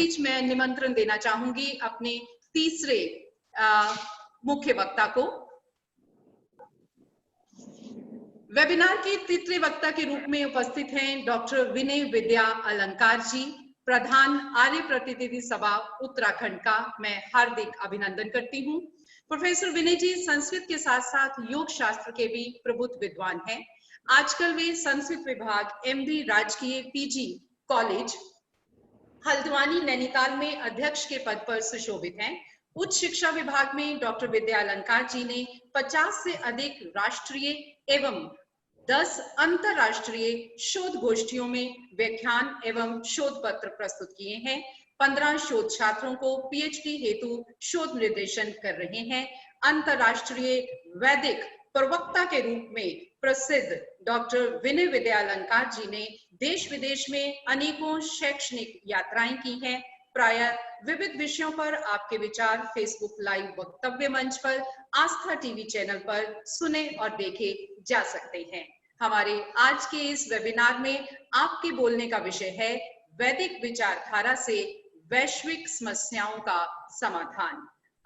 बीच मैं निमंत्रण देना चाहूंगी अपने तीसरे मुख्य वक्ता को। वेबिनार के तृतीय वक्ता के रूप में उपस्थित हैं डॉक्टर विनय विद्या अलंकार जी, प्रधान आर्य प्रतिनिधि सभा उत्तराखंड का मैं हार्दिक अभिनंदन करती हूँ। प्रोफेसर विनय जी संस्कृत के साथ साथ योग शास्त्र के भी प्रबुद्ध विद्वान हैं। आजकल वे संस्कृत विभाग एमडी राजकीय पीजी कॉलेज हल्द्वानी नैनीताल में अध्यक्ष के पद पर सुशोभित हैं। उच्च शिक्षा विभाग में डॉक्टर विद्या अलंकार जी ने 50 से अधिक राष्ट्रीय एवं 10 अंतरराष्ट्रीय शोध गोष्ठियों में व्याख्यान एवं शोध पत्र प्रस्तुत किए हैं। 15 शोध छात्रों को पीएचडी हेतु शोध निर्देशन कर रहे हैं। अंतरराष्ट्रीय वैदिक प्रवक्ता के रूप में प्रसिद्ध डॉक्टर विनय विद्या अलंकार जी ने देश विदेश में अनेकों शैक्षणिक यात्राएं की हैं। प्रायः विविध विषयों पर आपके विचार फेसबुक लाइव वक्तव्य मंच पर, आस्था टीवी चैनल पर सुने और देखे जा सकते हैं। हमारे आज के इस वेबिनार में आपके बोलने का विषय है वैदिक विचारधारा से वैश्विक समस्याओं का समाधान।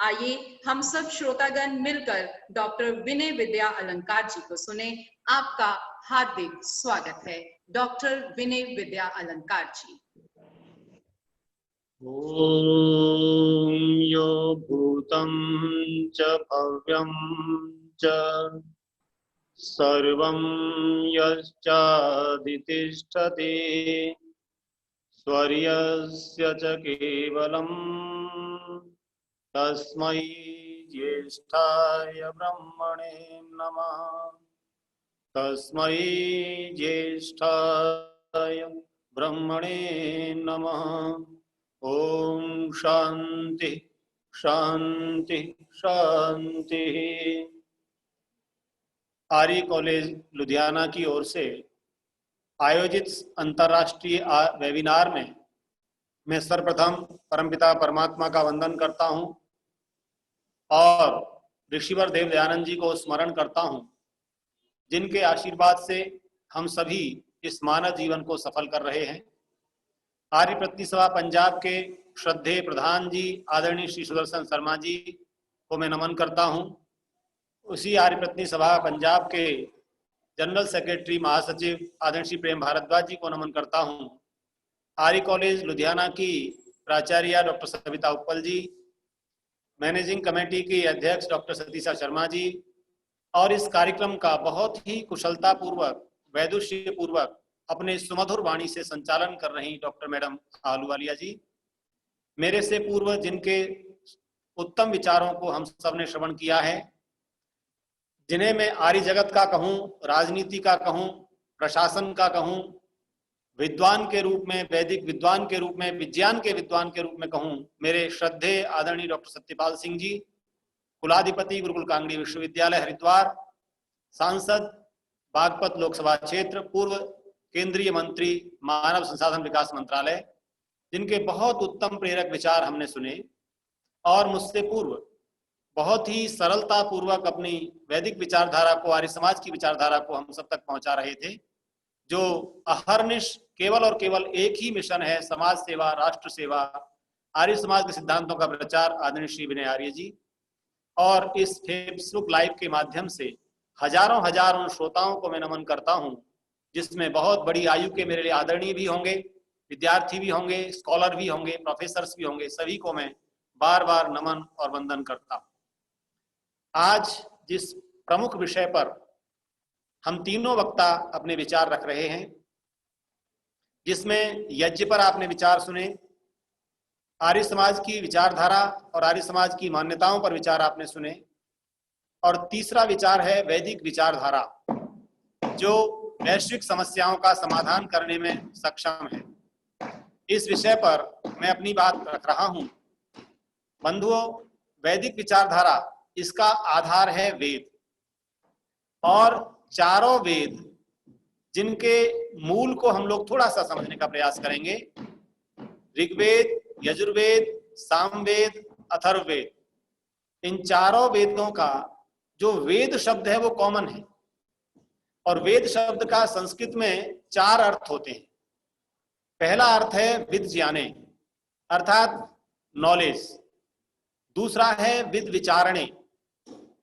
आइए हम सब श्रोतागण मिलकर डॉक्टर विनय विद्या अलंकार जी को सुने। आपका हार्दिक स्वागत है डॉक्टर विनय विद्या अलंकार जी। ओम यो भूतं च भव्यं च सर्वं यश्चादितिष्ठति स्वर्यस्य च केवलं तस्मै ज्येष्ठाय ब्रह्मणे नमः। तस्मै ज्येष्ठाय ब्रह्मणे नमः। ओम शांति शांति शांति। आर्य कॉलेज लुधियाना की ओर से आयोजित अंतर्राष्ट्रीय वेबिनार में मैं सर्वप्रथम परमपिता परमात्मा का वंदन करता हूं और ऋषिवर देव दयानंद जी को स्मरण करता हूं, जिनके आशीर्वाद से हम सभी इस मानव जीवन को सफल कर रहे हैं। आर्य प्रतिनिधि सभा पंजाब के श्रद्धेय प्रधान जी आदरणीय श्री सुदर्शन शर्मा जी को मैं नमन करता हूं। उसी आर्य प्रतिनिधि सभा पंजाब के जनरल सेक्रेटरी महासचिव आदरणीय श्री प्रेम भारद्वाज जी को नमन करता हूं। आर्य कॉलेज लुधियाना की प्राचार्य डॉक्टर सविता उपल जी, मैनेजिंग कमेटी की अध्यक्ष डॉक्टर सतीशा शर्मा जी और इस कार्यक्रम का बहुत ही कुशलतापूर्वक वैदुष्य पूर्वक अपने सुमधुर वाणी से संचालन कर रही डॉक्टर मैडम आहलूवालिया जी, मेरे से पूर्व जिनके उत्तम विचारों को हम सब ने श्रवण किया है, जिन्हें मैं आर्य जगत का कहूं, राजनीति का कहूं, प्रशासन का कहूं, विद्वान के रूप में, वैदिक विद्वान के रूप में, विज्ञान के विद्वान के रूप में कहूं, मेरे श्रद्धेय आदरणीय डॉक्टर सत्यपाल सिंह जी, कुलाधिपति गुरुकुल कांगड़ी विश्वविद्यालय हरिद्वार, सांसद बागपत लोकसभा क्षेत्र, पूर्व केंद्रीय मंत्री मानव संसाधन विकास मंत्रालय, जिनके बहुत उत्तम प्रेरक विचार हमने सुने और मुझसे पूर्व बहुत ही सरलता पूर्वक अपनी वैदिक विचारधारा को, आर्य समाज की विचारधारा को हम सब तक पहुंचा रहे थे, जो अहर्निश केवल और केवल एक ही मिशन है, समाज सेवा, राष्ट्र सेवा, आर्य समाज के सिद्धांतों का प्रचार, आदरणीय श्री विनय आर्य जी। और इस फेसबुक लाइव के माध्यम से हजारों हजारों श्रोताओं को मैं नमन करता हूं, जिसमें बहुत बड़ी आयु के मेरे लिए आदरणीय भी होंगे, विद्यार्थी भी होंगे, स्कॉलर भी होंगे, प्रोफेसर्स भी होंगे, सभी को मैं बार बार नमन और वंदन करता हूं। आज जिस प्रमुख विषय पर हम तीनों वक्ता अपने विचार रख रहे हैं, जिसमें यज्ञ पर आपने विचार सुने, आर्य समाज की विचारधारा और आर्य समाज की मान्यताओं पर विचार आपने सुने, और तीसरा विचार है वैदिक विचारधारा, जो वैश्विक समस्याओं का समाधान करने में सक्षम है। इस विषय पर मैं अपनी बात रख रहा हूं। बंधुओं, वैदिक विचारधारा, इसका आधार है वेद, और चारों वेद जिनके मूल को हम लोग थोड़ा सा समझने का प्रयास करेंगे। ऋग्वेद, यजुर्वेद, सामवेद, अथर्ववेद, इन चारों वेदों का जो वेद शब्द है वो कॉमन है, और वेद शब्द का संस्कृत में 4 अर्थ होते हैं। पहला अर्थ है विद ज्ञाने, अर्थात नॉलेज। दूसरा है विद विचारणे,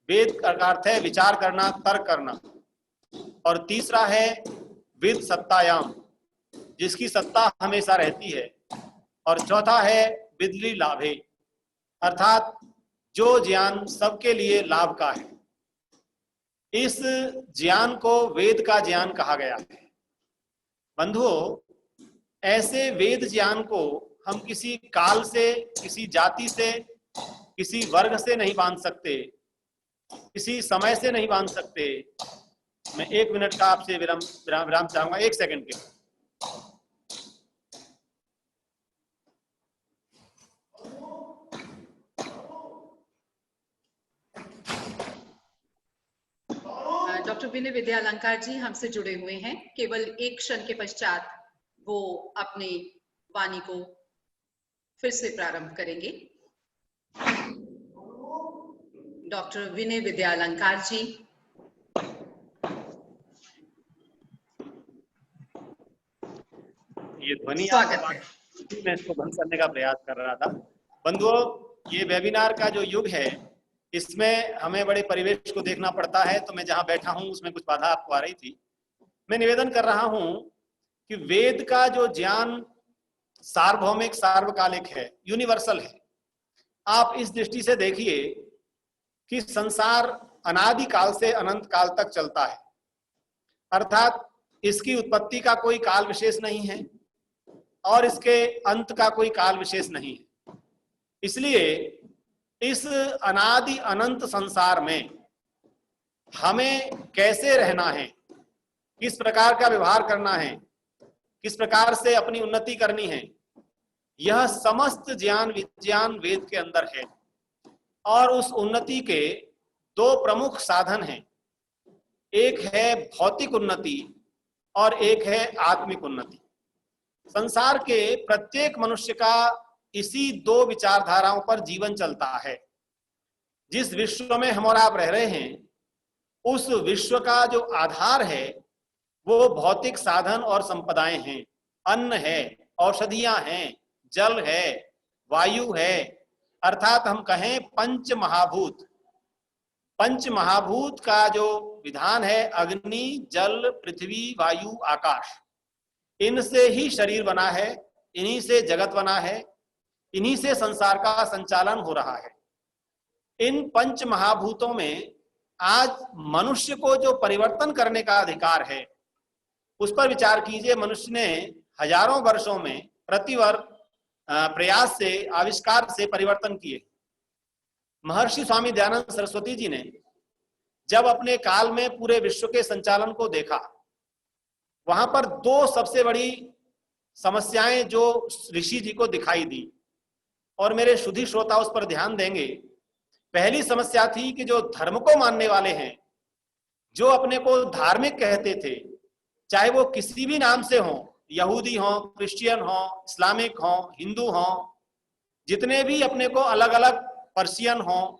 वेद का अर्थ है विचार करना, तर्क करना। और तीसरा है विद सत्तायाम, जिसकी सत्ता हमेशा रहती है। और चौथा है विदली लाभे, अर्थात जो ज्ञान सबके लिए लाभ का है। इस ज्ञान को वेद का ज्ञान कहा गया है। बंधुओं, ऐसे वेद ज्ञान को हम किसी काल से, किसी जाति से, किसी वर्ग से नहीं बांध सकते, किसी समय से नहीं बांध सकते। मैं 1 मिनट का आपसे विराम चाहूंगा, 1 सेकंड के। डॉक्टर विनय विद्या अलंकार जी हमसे जुड़े हुए हैं। केवल एक क्षण के पश्चात वो अपनी वाणी को फिर से प्रारंभ करेंगे। डॉक्टर विनय विद्या अलंकार जी। ये ध्वनि स्वागत है। मैं इसको बंद करने का प्रयास कर रहा था। बंधुओं, ये वेबिनार का जो युग है, इसमें हमें बड़े परिवेश को देखना पड़ता है। तो मैं जहां बैठा हूं उसमें कुछ बाधा आपको आ रही थी। मैं निवेदन कर रहा हूं कि वेद का जो ज्ञान सार्वभौमिक, सार्वकालिक है, यूनिवर्सल है। आप इस दृष्टि से देखिए कि संसार अनादि काल से अनंत काल तक चलता है, अर्थात इसकी उत्पत्ति का कोई काल विशेष नहीं है और इसके अंत का कोई काल विशेष नहीं है। इसलिए इस अनादि अनंत संसार में हमें कैसे रहना है, किस प्रकार का व्यवहार करना है, किस प्रकार से अपनी उन्नति करनी है, यह समस्त ज्ञान विज्ञान वेद के अंदर है। और उस उन्नति के 2 प्रमुख साधन हैं, एक है भौतिक उन्नति और एक है आत्मिक उन्नति। संसार के प्रत्येक मनुष्य का इसी 2 विचारधाराओं पर जीवन चलता है। जिस विश्व में हम और आप रह रहे हैं, उस विश्व का जो आधार है वो भौतिक साधन और संपदाएं हैं। अन्न है, औषधियां हैं, जल है, वायु है, अर्थात हम कहें पंच महाभूत। पंच महाभूत का जो विधान है, अग्नि, जल, पृथ्वी, वायु, आकाश, इनसे ही शरीर बना है, इन्हीं से जगत बना है, इन्हीं से संसार का संचालन हो रहा है। इन पंच महाभूतों में आज मनुष्य को जो परिवर्तन करने का अधिकार है, उस पर विचार कीजिए। मनुष्य ने हजारों वर्षों में प्रतिवर्ष प्रयास से, आविष्कार से परिवर्तन किए। महर्षि स्वामी दयानंद सरस्वती जी ने जब अपने काल में पूरे विश्व के संचालन को देखा, वहां पर 2 सबसे बड़ी समस्याएं जो ऋषि जी को दिखाई दी, और मेरे शुद्धि श्रोता उस पर ध्यान देंगे। पहली समस्या थी कि जो धर्म को मानने वाले हैं, जो अपने को धार्मिक कहते थे, चाहे वो किसी भी नाम से हों, यहूदी हों, क्रिश्चियन हों, इस्लामिक हों, हिंदू हों, जितने भी अपने को अलग अलग पर्शियन हों,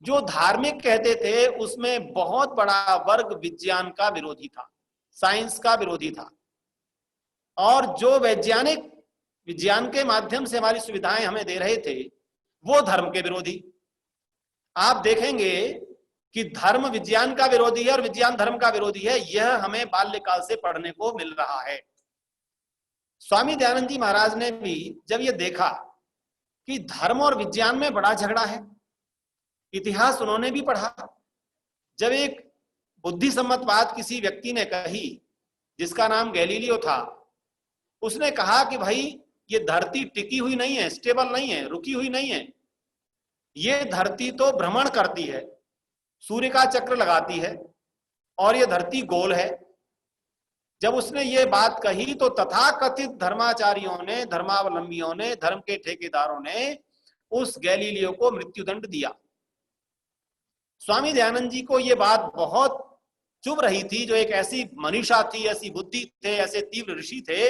जो धार्मिक कहते थे, उसमें बहुत बड़ा वर्ग विज्ञान का विरोधी था, साइंस का विरोधी था। और जो वैज्ञानिक विज्ञान के माध्यम से हमारी सुविधाएं हमें दे रहे थे, वो धर्म के विरोधी। आप देखेंगे कि धर्म विज्ञान का विरोधी है और विज्ञान धर्म का विरोधी है। यह हमें बाल्यकाल से पढ़ने को मिल रहा है। स्वामी दयानंद जी महाराज ने भी जब ये देखा कि धर्म और विज्ञान में बड़ा झगड़ा है, इतिहास उन्होंने भी पढ़ा। जब एक बुद्धिसम्मत बात किसी व्यक्ति ने कही, जिसका नाम गैलीलियो था, उसने कहा कि भाई ये धरती टिकी हुई नहीं है, स्टेबल नहीं है, रुकी हुई नहीं है, ये धरती तो भ्रमण करती है, सूर्य का चक्र लगाती है और ये धरती गोल है। जब उसने ये बात कही तो तथाकथित धर्माचार्यों ने, धर्मावलंबियों ने, धर्म के ठेकेदारों ने उस गैलीलियो को मृत्युदंड दिया। स्वामी दयानंद जी को ये बात बहुत चुभ रही थी। जो एक ऐसी मनीषा थी, ऐसी बुद्धि थे, ऐसे तीव्र ऋषि थे,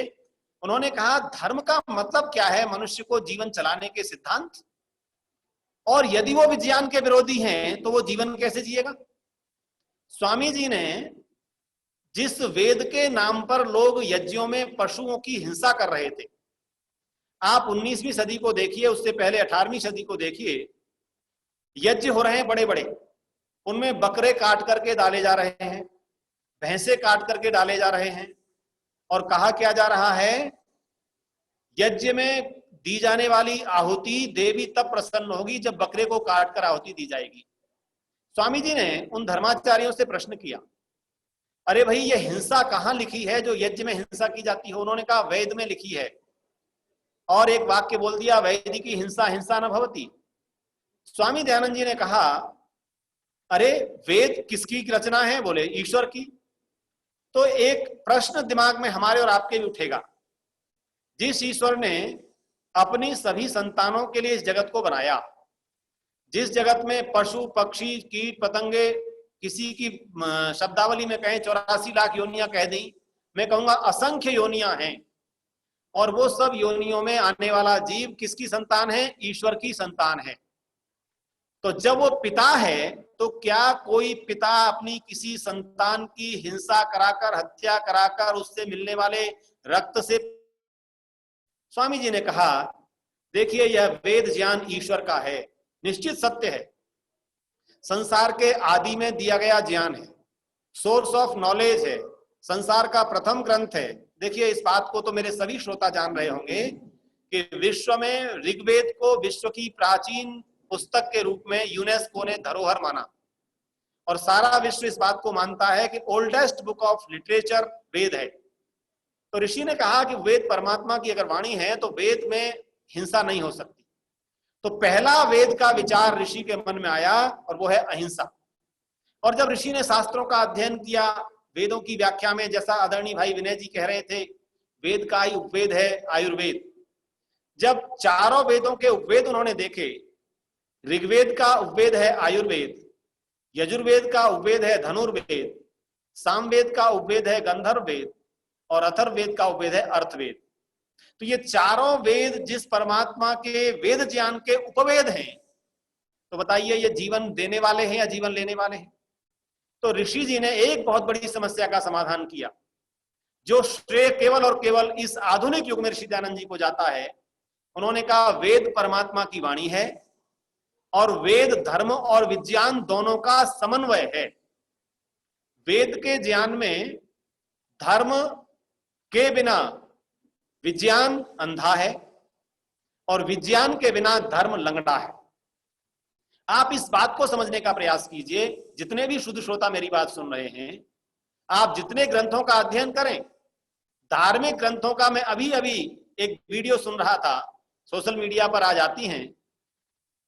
उन्होंने कहा धर्म का मतलब क्या है? मनुष्य को जीवन चलाने के सिद्धांत। और यदि वो विज्ञान के विरोधी हैं तो वो जीवन कैसे जिएगा? स्वामी जी ने जिस वेद के नाम पर लोग यज्ञों में पशुओं की हिंसा कर रहे थे, आप 19वीं सदी को देखिए, उससे पहले 18वीं सदी को देखिए, यज्ञ हो रहे हैं बड़े बड़े, उनमें बकरे काट करके डाले जा रहे हैं, भैंसे काट करके डाले जा रहे हैं, और कहा क्या जा रहा है, यज्ञ में दी जाने वाली आहुति देवी तब प्रसन्न होगी जब बकरे को काट कर आहुति दी जाएगी। स्वामी जी ने उन धर्माचार्यों से प्रश्न किया, अरे भाई ये हिंसा कहां लिखी है जो यज्ञ में हिंसा की जाती है? उन्होंने कहा वेद में लिखी है, और एक वाक्य बोल दिया, वैदिकी हिंसा हिंसा न भवति। स्वामी दयानंद जी ने कहा, अरे वेद किसकी रचना है? बोले ईश्वर की। तो एक प्रश्न दिमाग में हमारे और आपके भी उठेगा, जिस ईश्वर ने अपनी सभी संतानों के लिए इस जगत को बनाया, जिस जगत में पशु पक्षी कीट पतंगे, किसी की शब्दावली में कहें 84 लाख योनियां कह दी, मैं कहूंगा असंख्य योनियां हैं, और वो सब योनियों में आने वाला जीव किसकी संतान है? ईश्वर की संतान है। तो जब वो पिता है, तो क्या कोई पिता अपनी किसी संतान की हिंसा कराकर, हत्या कराकर, उससे मिलने वाले रक्त से? स्वामी जी ने कहा, देखिए यह वेद ज्ञान ईश्वर का है, निश्चित सत्य है, संसार के आदि में दिया गया ज्ञान है, सोर्स ऑफ नॉलेज है, संसार का प्रथम ग्रंथ है। देखिए इस बात को तो मेरे सभी श्रोता जान रहे होंगे कि विश्व में ऋग्वेद को विश्व की प्राचीन पुस्तक के रूप में यूनेस्को ने धरोहर माना, और सारा विश्व इस बात को मानता है कि ओल्डेस्ट बुक ऑफ लिटरेचर वेद है। तो ऋषि ने कहा कि वेद परमात्मा की अगर वाणी है तो वेद में हिंसा नहीं हो सकती। तो पहला वेद का विचार ऋषि के मन में आया, और वो है अहिंसा। और जब ऋषि ने शास्त्रों का अध्ययन किया, वेदों की व्याख्या में, जैसा आदरणीय भाई विनय जी कह रहे थे, वेद का ही उपवेद है आयुर्वेद। जब चारों वेदों के उपवेद उन्होंने देखे, ऋग्वेद का उपवेद है आयुर्वेद, यजुर्वेद का उपवेद है धनुर्वेद, सामवेद का उपवेद है गंधर्व वेद, और अथर्ववेद का उपवेद है अर्थवेद। तो ये चारों वेद जिस परमात्मा के वेद ज्ञान के उपवेद हैं, तो बताइए ये जीवन देने वाले हैं या जीवन लेने वाले हैं? तो ऋषि जी ने एक बहुत बड़ी समस्या का समाधान किया, जो श्रेय केवल और केवल इस आधुनिक युग में ऋषि दयानंद जी को जाता है। उन्होंने कहा वेद परमात्मा की वाणी है, और वेद धर्म और विज्ञान दोनों का समन्वय है। वेद के ज्ञान में धर्म के बिना विज्ञान अंधा है, और विज्ञान के बिना धर्म लंगड़ा है। आप इस बात को समझने का प्रयास कीजिए, जितने भी शुद्ध श्रोता मेरी बात सुन रहे हैं, आप जितने ग्रंथों का अध्ययन करें, धार्मिक ग्रंथों का, मैं अभी अभी एक वीडियो सुन रहा था, सोशल मीडिया पर आ जाती हैं,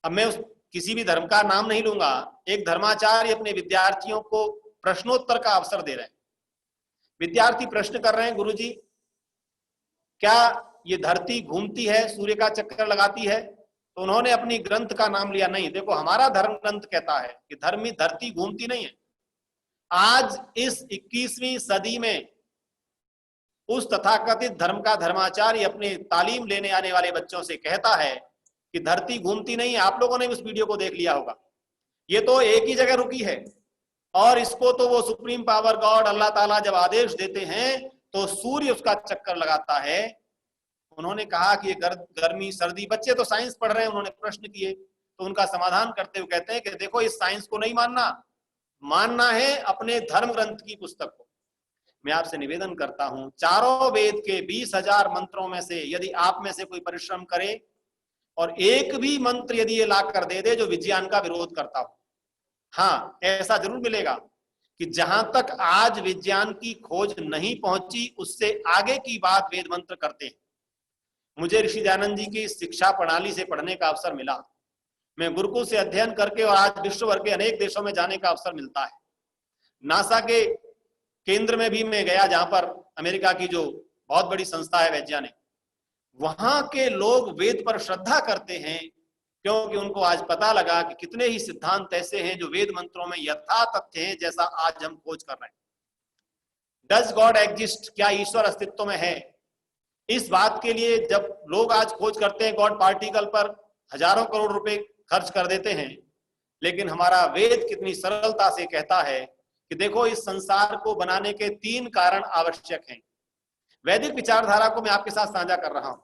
अब मैं किसी भी धर्म का नाम नहीं लूंगा, एक धर्माचार्य अपने विद्यार्थियों को प्रश्नोत्तर का अवसर दे रहे हैं। विद्यार्थी प्रश्न कर रहे हैं, गुरुजी क्या ये धरती घूमती है, सूर्य का चक्कर लगाती है? तो उन्होंने अपनी ग्रंथ का नाम लिया, नहीं देखो हमारा धर्म ग्रंथ कहता है कि धरती घूमती नहीं है। आज इस 21वीं सदी में उस तथाकथित धर्म का धर्माचार्य अपने तालीम लेने आने वाले बच्चों से कहता है कि धरती घूमती नहीं है। आप लोगों ने उस वीडियो को देख लिया होगा, ये तो एक ही जगह रुकी है, और इसको तो वो सुप्रीम पावर गॉड अल्लाह ताला जब आदेश देते हैं तो सूर्य उसका चक्कर लगाता है। उन्होंने कहा कि ये गर्मी सर्दी, बच्चे तो साइंस पढ़ रहे हैं, उन्होंने प्रश्न किए तो उनका समाधान करते हुए कहते हैं कि देखो इस साइंस को नहीं मानना है अपने धर्म ग्रंथ की पुस्तक को। मैं आपसे निवेदन करता हूं, चारों वेद के 20,000 मंत्रों में से यदि आप में से कोई परिश्रम करे और एक भी मंत्र यदि ये ला कर दे दे जो विज्ञान का विरोध करता हो, हाँ ऐसा जरूर मिलेगा कि जहां तक आज विज्ञान की खोज नहीं पहुंची उससे आगे की बात वेद मंत्र करते हैं। मुझे ऋषि दयानंद जी की शिक्षा प्रणाली से पढ़ने का अवसर मिला, मैं गुरुकुल से अध्ययन करके और आज विश्व भर के अनेक देशों में जाने का अवसर मिलता है। नासा के केंद्र में भी मैं गया, जहां पर अमेरिका की जो बहुत बड़ी संस्था है वैज्ञानिक, वहां के लोग वेद पर श्रद्धा करते हैं क्योंकि उनको आज पता लगा कि कितने ही सिद्धांत ऐसे हैं जो वेद मंत्रों में यथा तथ्य हैं, जैसा आज हम खोज कर रहे हैं। डज गॉड एग्जिस्ट, क्या ईश्वर अस्तित्व में है? इस बात के लिए जब लोग आज खोज करते हैं गॉड पार्टिकल पर हजारों करोड़ रुपए खर्च कर देते हैं, लेकिन हमारा वेद कितनी सरलता से कहता है कि देखो इस संसार को बनाने के 3 कारण आवश्यक हैं। वैदिक विचारधारा को मैं आपके साथ साझा कर रहा हूं।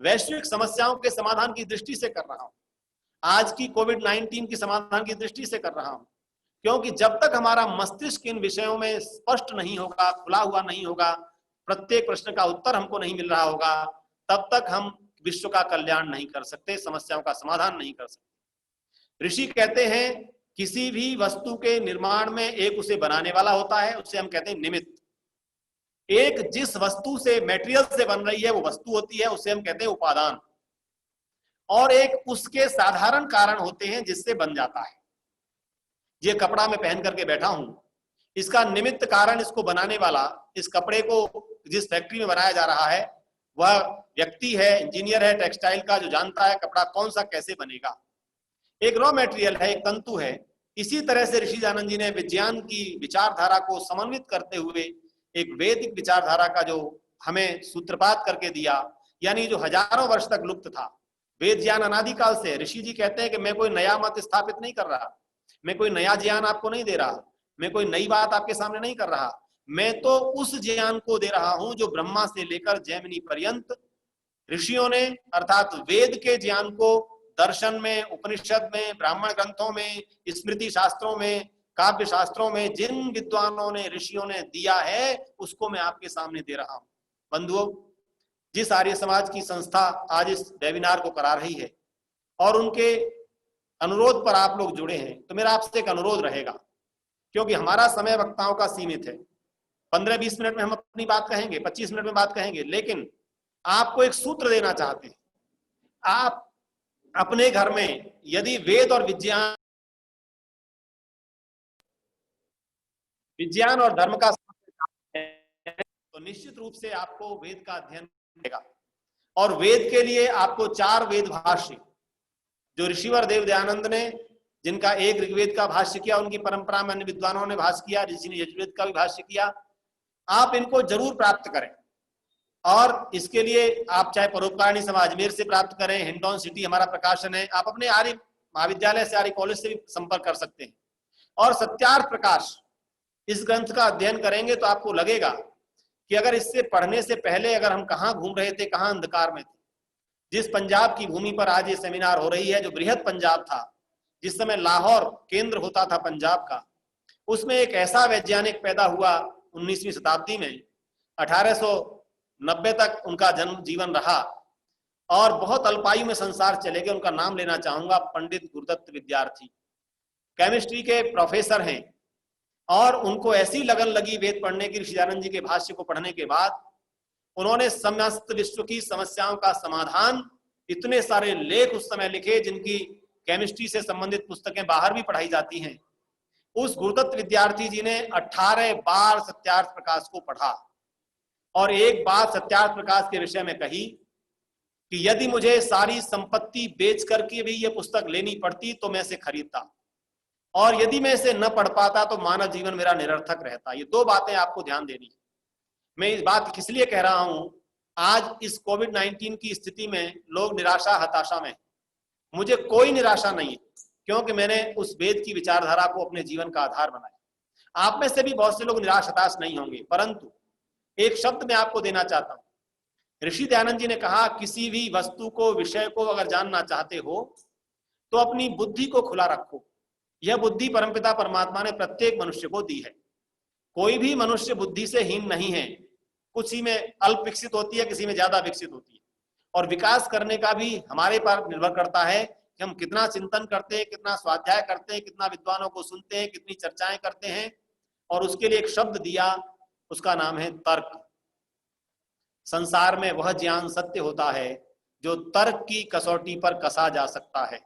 वैश्विक समस्याओं के समाधान की दृष्टि से कर रहा हूं, आज की कोविड-19 की समाधान की दृष्टि से कर रहा हूं, क्योंकि जब तक हमारा मस्तिष्क इन विषयों में स्पष्ट नहीं होगा, खुला हुआ नहीं होगा, प्रत्येक प्रश्न का उत्तर हमको नहीं मिल रहा होगा, तब तक हम विश्व का कल्याण नहीं कर सकते, समस्याओं का समाधान नहीं कर सकते। ऋषि कहते हैं किसी भी वस्तु के निर्माण में एक उसे बनाने वाला होता है, उसे हम कहते हैं निमित्त। एक जिस वस्तु से, मेटेरियल से बन रही है वो वस्तु होती है, उसे हम कहते हैं उपादान। और एक उसके साधारण कारण होते हैं जिससे बन जाता है। ये कपड़ा मैं पहन करके बैठा हूं, इसका निमित्त कारण, इसको बनाने वाला, इस कपड़े को जिस फैक्ट्री में बनाया जा रहा है वह व्यक्ति है, इंजीनियर है टेक्सटाइल का, जो जानता है कपड़ा कौन सा कैसे बनेगा। एक रॉ मटेरियल है, एक तंतु है। इसी तरह से ऋषि दयानंद जी ने विज्ञान की विचारधारा को समन्वित करते हुए एक वैदिक विचारधारा का जो हमें सूत्रपात करके दिया, यानी जो हजारों वर्ष तक लुप्त था। वेद ज्ञान अनादिकाल से, ऋषि जी कहते हैं कि मैं कोई नया मत स्थापित नहीं कर रहा, मैं कोई नया ज्ञान आपको नहीं दे रहा, मैं कोई नई बात आपके सामने नहीं कर रहा, मैं तो उस ज्ञान को दे रहा हूं जो ब्रह्मा से लेकर जैमिनी पर्यंत ऋषियों ने, अर्थात वेद के ज्ञान को दर्शन में, उपनिषद में, ब्राह्मण ग्रंथों में, स्मृति शास्त्रों में, काव्य शास्त्रों में जिन विद्वानों ने, ऋषियों ने दिया है, उसको मैं आपके सामने दे रहा हूं। बंधुओं, जिस आर्य समाज की संस्था आज इस वेबिनार को करा रही है और उनके अनुरोध पर आप लोग जुड़े हैं, तो मेरा आपसे एक अनुरोध रहेगा, क्योंकि हमारा समय वक्ताओं का सीमित है, 15-20 मिनट में हम अपनी बात कहेंगे, 25 मिनट में बात कहेंगे, लेकिन आपको एक सूत्र देना चाहते हैं। आप अपने घर में यदि वेद और विज्ञान और धर्म का तो निश्चित रूप से आपको वेद का अध्ययन करेगा। और वेद के लिए आपको 4 वेद भाष्य जो ऋषिवर देव दयानंद ने, जिनका एक ऋग्वेद का भाष्य किया, उनकी परंपरा में अन्य विद्वानों ने भाष्य किया, ऋषि ने यजुर्वेद का भी भाष्य किया, आप इनको जरूर प्राप्त करें। और इसके लिए आप चाहे परोपकारिणी समाज अजमेर से प्राप्त करें, हिंडौन सिटी हमारा प्रकाशन है, आप अपने आर्य महाविद्यालय से, आर्य कॉलेज से भी संपर्क कर सकते हैं। और सत्यार्थ प्रकाश, इस ग्रंथ का अध्ययन करेंगे तो आपको लगेगा कि अगर इससे पढ़ने से पहले अगर हम कहाँ घूम रहे थे, कहाँ अंधकार में थे। जिस पंजाब की भूमि पर आज ये सेमिनार हो रही है, जो बृहद पंजाब था, जिस समय लाहौर केंद्र होता था पंजाब का, उसमें एक ऐसा वैज्ञानिक पैदा हुआ 19वीं शताब्दी में, 1890 तक उनका जन्म जीवन रहा और बहुत अल्पायु में संसार चले गए। उनका नाम लेना चाहूंगा, पंडित गुरुदत्त विद्यार्थी, केमिस्ट्री के प्रोफेसर हैं। और उनको ऐसी लगन लगी वेद पढ़ने की, ऋषि दयानंद जी के भाष्य को पढ़ने के बाद उन्होंने समस्त विश्व की समस्याओं का समाधान, इतने सारे लेख उस समय लिखे जिनकी केमिस्ट्री से संबंधित पुस्तकें बाहर भी पढ़ाई जाती हैं। उस गुरुदत्त विद्यार्थी जी ने 18 बार सत्यार्थ प्रकाश को पढ़ा और एक बात सत्यार्थ प्रकाश के विषय में कही कि यदि मुझे सारी संपत्ति बेच करके भी ये पुस्तक लेनी पड़ती तो मैं इसे खरीदता, और यदि मैं इसे न पढ़ पाता तो मानव जीवन मेरा निरर्थक रहता। ये 2 बातें आपको ध्यान देनी है। मैं इस बात किस लिए कह रहा हूं, आज इस कोविड-19 की स्थिति में लोग निराशा, हताशा में, मुझे कोई निराशा नहीं है, क्योंकि मैंने उस वेद की विचारधारा को अपने जीवन का आधार बनाया। आप में से भी बहुत से लोग निराश, हताश नहीं होंगे, परंतु एक शब्द मैं आपको देना चाहता हूं। ऋषि दयानंद जी ने कहा, किसी भी वस्तु को, विषय को अगर जानना चाहते हो तो अपनी बुद्धि को खुला रखो। यह बुद्धि परमपिता परमात्मा ने प्रत्येक मनुष्य को दी है। कोई भी मनुष्य बुद्धि से हीन नहीं है, कुछ ही में अल्प विकसित होती है, किसी में ज्यादा विकसित होती है। और विकास करने का भी हमारे पर निर्भर करता है कि हम कितना चिंतन करते हैं, कितना स्वाध्याय करते हैं, कितना विद्वानों को सुनते हैं, कितनी चर्चाएं करते हैं। और उसके लिए एक शब्द दिया, उसका नाम है तर्क। संसार में वह ज्ञान सत्य होता है जो तर्क की कसौटी पर कसा जा सकता है।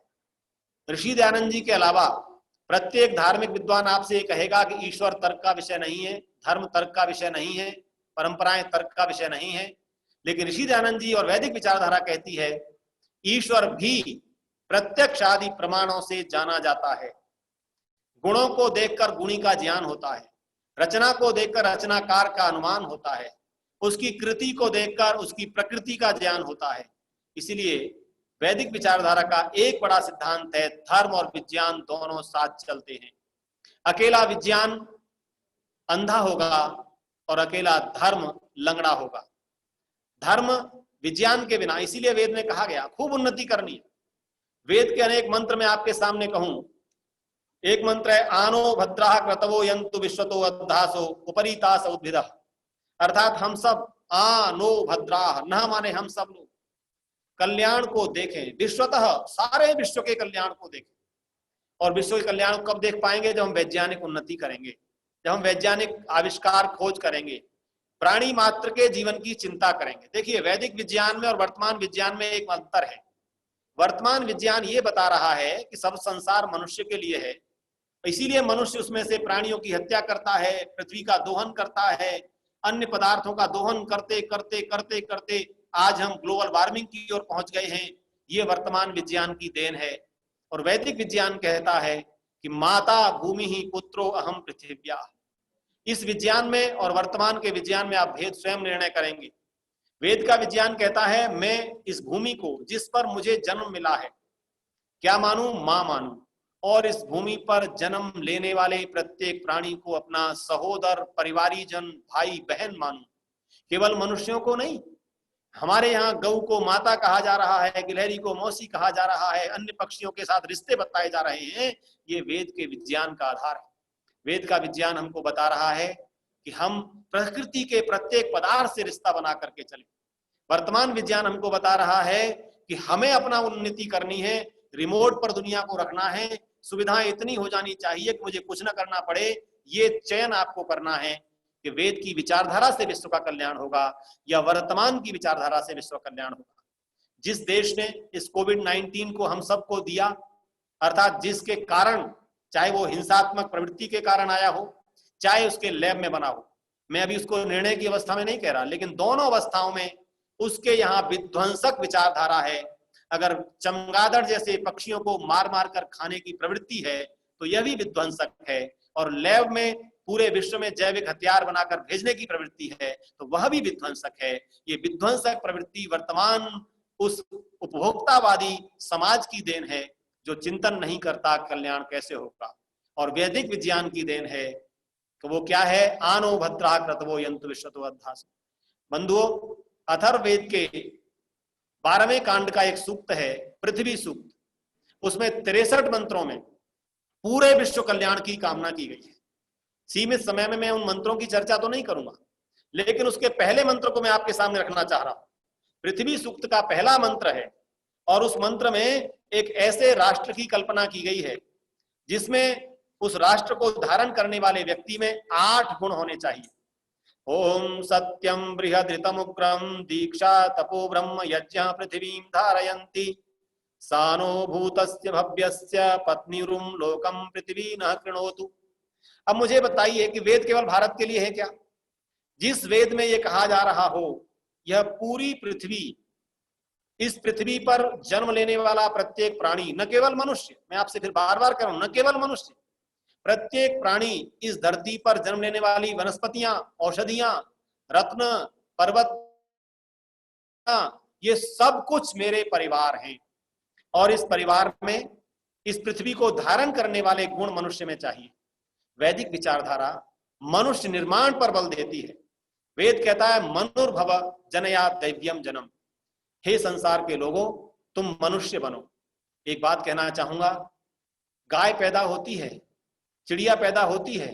ऋषि दयानंद जी के अलावा प्रत्येक धार्मिक विद्वान आपसे ये कहेगा कि ईश्वर तर्क का विषय नहीं है, धर्म तर्क का विषय नहीं है, परंपराएं तर्क का विषय नहीं है। लेकिन ऋषि दयानंद जी और वैदिक विचारधारा कहती है ईश्वर भी प्रत्यक्ष आदि प्रमाणों से जाना जाता है। गुणों को देखकर गुणी का ज्ञान होता है, रचना को देखकर रचनाकार का अनुमान होता है, उसकी कृति को देखकर उसकी प्रकृति का ज्ञान होता है। इसलिए वैदिक विचारधारा का एक बड़ा सिद्धांत है, धर्म और विज्ञान दोनों साथ चलते हैं। अकेला विज्ञान अंधा होगा और अकेला धर्म लंगड़ा होगा। धर्म विज्ञान के बिना, इसीलिए वेद में कहा गया खूब उन्नति करनी है। वेद के अनेक मंत्र मैं आपके सामने कहूं। एक मंत्र है आनो भद्रा क्रतवो यंतु विश्वतो अद्धासो उपरीतास उद्भिदा, अर्थात हम सब आनो भद्रा, न माने हम सब लोग कल्याण को देखें, विश्वतः सारे विश्व के कल्याण को देखें। और विश्व के कल्याण को कब देख पाएंगे? जब हम वैज्ञानिक उन्नति करेंगे, जब हम वैज्ञानिक आविष्कार खोज करेंगे, प्राणी मात्र के जीवन की चिंता करेंगे। देखिए, वैदिक विज्ञान में और वर्तमान विज्ञान में एक अंतर है। वर्तमान विज्ञान ये बता रहा है कि सब संसार मनुष्य के लिए है, इसीलिए मनुष्य उसमें से प्राणियों की हत्या करता है, पृथ्वी का दोहन करता है, अन्य पदार्थों का दोहन करते करते करते करते आज हम ग्लोबल वार्मिंग की ओर पहुंच गए हैं। ये वर्तमान विज्ञान की देन है। और वैदिक विज्ञान कहता है कि माता भूमि ही पुत्रो अहम पृथिव्या। इस विज्ञान में और वर्तमान के विज्ञान में आप भेद स्वयं निर्णय करेंगे। वेद का विज्ञान कहता है मैं इस भूमि को, जिस पर मुझे जन्म मिला है, क्या मानूं? मां मानूं, और इस भूमि पर जन्म लेने वाले प्रत्येक प्राणी को अपना सहोदर, परिवारीजन, भाई बहन मानूं। केवल मनुष्यों को नहीं, हमारे यहाँ गऊ को माता कहा जा रहा है, गिलहरी को मौसी कहा जा रहा है, अन्य पक्षियों के साथ रिश्ते बताए जा रहे हैं। ये वेद के विज्ञान का आधार है। वेद का विज्ञान हमको बता रहा है कि हम प्रकृति के प्रत्येक पदार्थ से रिश्ता बना करके चले। वर्तमान विज्ञान हमको बता रहा है कि हमें अपना उन्नति करनी है, रिमोट पर दुनिया को रखना है, सुविधाएं इतनी हो जानी चाहिए कि मुझे कुछ ना करना पड़े। ये चयन आपको करना है कि वेद की विचारधारा से विश्व का कल्याण होगा या वर्तमान की विचारधारा से विश्व का कल्याण होगा। जिस देश ने इस कोविड-19 को हम सबको दिया, अर्थात जिसके कारण, चाहे वो हिंसात्मक प्रवृत्ति के कारण आया हो, चाहे उसके लैब में बना हो, मैं अभी उसको निर्णय की अवस्था में नहीं कह रहा, लेकिन दोनों अवस्थाओं में उसके यहाँ विध्वंसक विचारधारा है। अगर चमगादड़ जैसे पक्षियों को मार मार कर खाने की प्रवृत्ति है तो यह भी विध्वंसक है, और लैब में पूरे विश्व में जैविक हथियार बनाकर भेजने की प्रवृत्ति है तो वह भी विध्वंसक है। ये विध्वंसक प्रवृत्ति वर्तमान उस उपभोक्तावादी समाज की देन है जो चिंतन नहीं करता कल्याण कैसे होगा। और वैदिक विज्ञान की देन है कि वो क्या है? आनो भद्रा क्रतवो यंतु विश्वतो अद्धास। बंधुओं, अथर्ववेद के 12वें कांड का एक सूक्त है पृथ्वी सूक्त। उसमें 63 मंत्रों में पूरे विश्व कल्याण की कामना की गई है। सीमित समय में मैं उन मंत्रों की चर्चा तो नहीं करूंगा, लेकिन उसके पहले मंत्र को मैं आपके सामने रखना चाह रहा हूं। पृथ्वी सूक्त का पहला मंत्र है और उस मंत्र में एक ऐसे राष्ट्र की कल्पना की गई है जिसमें उस राष्ट्र को धारण करने वाले व्यक्ति में 8 गुण होने चाहिए। ओम सत्यम बृहदृतमुग्रम दीक्षा तपो ब्रह्म यज्ञ पृथ्वीं धारयन्ति सानो भूतस्य भव्यस्य पत्नीरुम लोकम पृथ्वी न कृणोतु। अब मुझे बताइए कि वेद केवल भारत के लिए है क्या? जिस वेद में यह कहा जा रहा हो यह पूरी पृथ्वी, इस पृथ्वी पर जन्म लेने वाला प्रत्येक प्राणी, न केवल मनुष्य, मैं आपसे फिर बार बार कह रहा हूं, न केवल मनुष्य, प्रत्येक प्राणी, इस धरती पर जन्म लेने वाली वनस्पतियां, औषधियां, रत्न, पर्वत, ये सब कुछ मेरे परिवार हैं। और इस परिवार में इस पृथ्वी को धारण करने वाले गुण मनुष्य में चाहिए। वैदिक विचारधारा मनुष्य निर्माण पर बल देती है। वेद कहता है मनुर्भव जनया दैव्यम जन्म। हे संसार के लोगों, तुम मनुष्य बनो। एक बात कहना चाहूंगा, गाय पैदा होती है, चिड़िया पैदा होती है,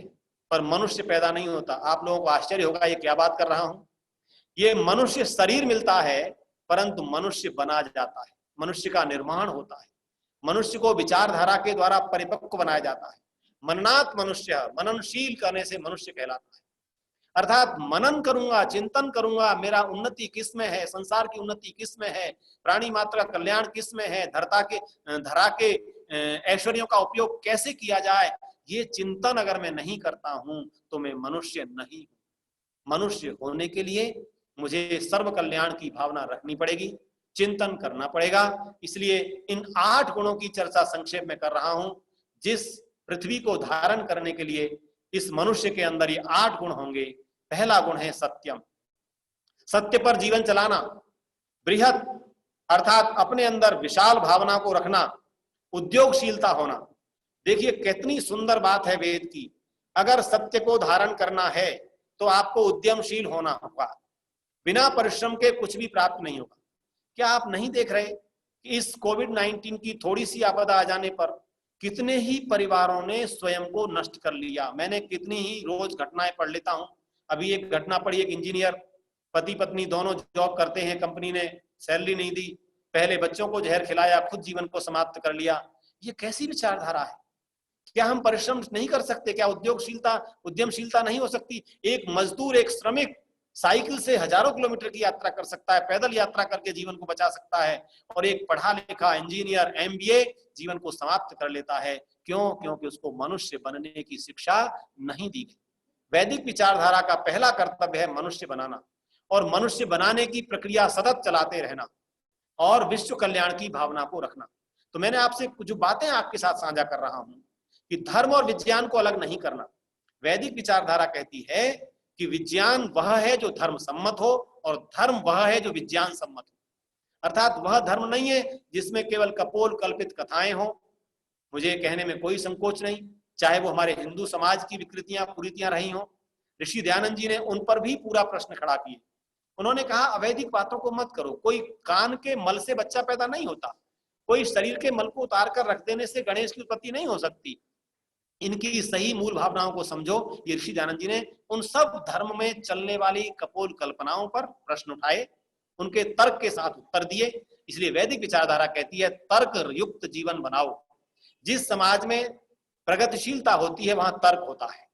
पर मनुष्य पैदा नहीं होता। आप लोगों को आश्चर्य होगा ये क्या बात कर रहा हूं। ये मनुष्य शरीर मिलता है परंतु मनुष्य बना जाता है, मनुष्य का निर्माण होता है, मनुष्य को विचारधारा के द्वारा परिपक्व बनाया जाता है। मननात् मनुष्य, मननशील करने से मनुष्य कहलाता है। अर्थात मनन करूंगा, चिंतन करूंगा, मेरा उन्नति किस में है, संसार की उन्नति किस में है, प्राणी मात्र का कल्याण किस में है, धरा के ऐश्वर्यों का उपयोग कैसे किया जाए, ये चिंतन अगर मैं नहीं करता हूं तो मैं मनुष्य नहीं हूं। मनुष्य होने के लिए मुझे सर्व कल्याण की भावना रखनी पड़ेगी, चिंतन करना पड़ेगा। इसलिए इन 8 गुणों की चर्चा संक्षेप में कर रहा हूं। जिस पृथ्वी को धारण करने के लिए इस मनुष्य के अंदर ये 8 गुण होंगे। पहला गुण है सत्यम, सत्य पर जीवन चलाना। बृहत अर्थात अपने अंदर विशाल भावना को रखना, उद्योगशीलता होना। देखिए कितनी सुंदर बात है वेद की। अगर सत्य को धारण करना है तो आपको उद्यमशील होना होगा। बिना परिश्रम के कुछ भी प्राप्त नहीं होगा। क्या आप नहीं देख रहे कि इस कोविड-19 की थोड़ी सी आपदा आ जाने पर कितने ही परिवारों ने स्वयं को नष्ट कर लिया। मैंने कितनी ही रोज घटनाएं पढ़ लेता हूं। अभी एक घटना पड़ी, एक इंजीनियर पति पत्नी दोनों जॉब करते हैं, कंपनी ने सैलरी नहीं दी, पहले बच्चों को जहर खिलाया, खुद जीवन को समाप्त कर लिया। ये कैसी विचारधारा है? क्या हम परिश्रम नहीं कर सकते? क्या उद्यमशीलता नहीं हो सकती? एक मजदूर, एक श्रमिक साइकिल से हजारों किलोमीटर की यात्रा कर सकता है, पैदल यात्रा करके जीवन को बचा सकता है, और एक पढ़ा लिखा इंजीनियर एमबीए जीवन को समाप्त कर लेता है। क्यों? क्योंकि उसको मनुष्य बनने की शिक्षा नहीं दी गई। वैदिक विचारधारा का पहला कर्तव्य है मनुष्य बनाना, और मनुष्य बनाने की प्रक्रिया सतत चलाते रहना और विश्व कल्याण की भावना को रखना। तो मैंने आपसे कुछ बातें आपके साथ साझा कर रहा हूं कि धर्म और विज्ञान को अलग नहीं करना। वैदिक विचारधारा कहती है कि विज्ञान वह है जो धर्म सम्मत हो और धर्म वह है जो विज्ञान सम्मत हो। अर्थात वह धर्म नहीं है जिसमें केवल कपोल कल्पित कथाएं हो। मुझे कहने में कोई संकोच नहीं, चाहे वो हमारे हिंदू समाज की विकृतियां कुरीतियां रही हो। ऋषि दयानंद जी ने उन पर भी पूरा प्रश्न खड़ा किया। उन्होंने कहा अवैदिक बातों को मत करो। कोई कान के मल से बच्चा पैदा नहीं होता, कोई शरीर के मल को उतार कर रख देने से गणेश की उत्पत्ति नहीं हो सकती। इनकी सही मूल भावनाओं को समझो। ये ऋषि दयानंद जी ने उन सब धर्म में चलने वाली कपोल कल्पनाओं पर प्रश्न उठाए, उनके तर्क के साथ उत्तर दिए। इसलिए वैदिक विचारधारा कहती है तर्क युक्त जीवन बनाओ। जिस समाज में प्रगतिशीलता होती है वहां तर्क होता है,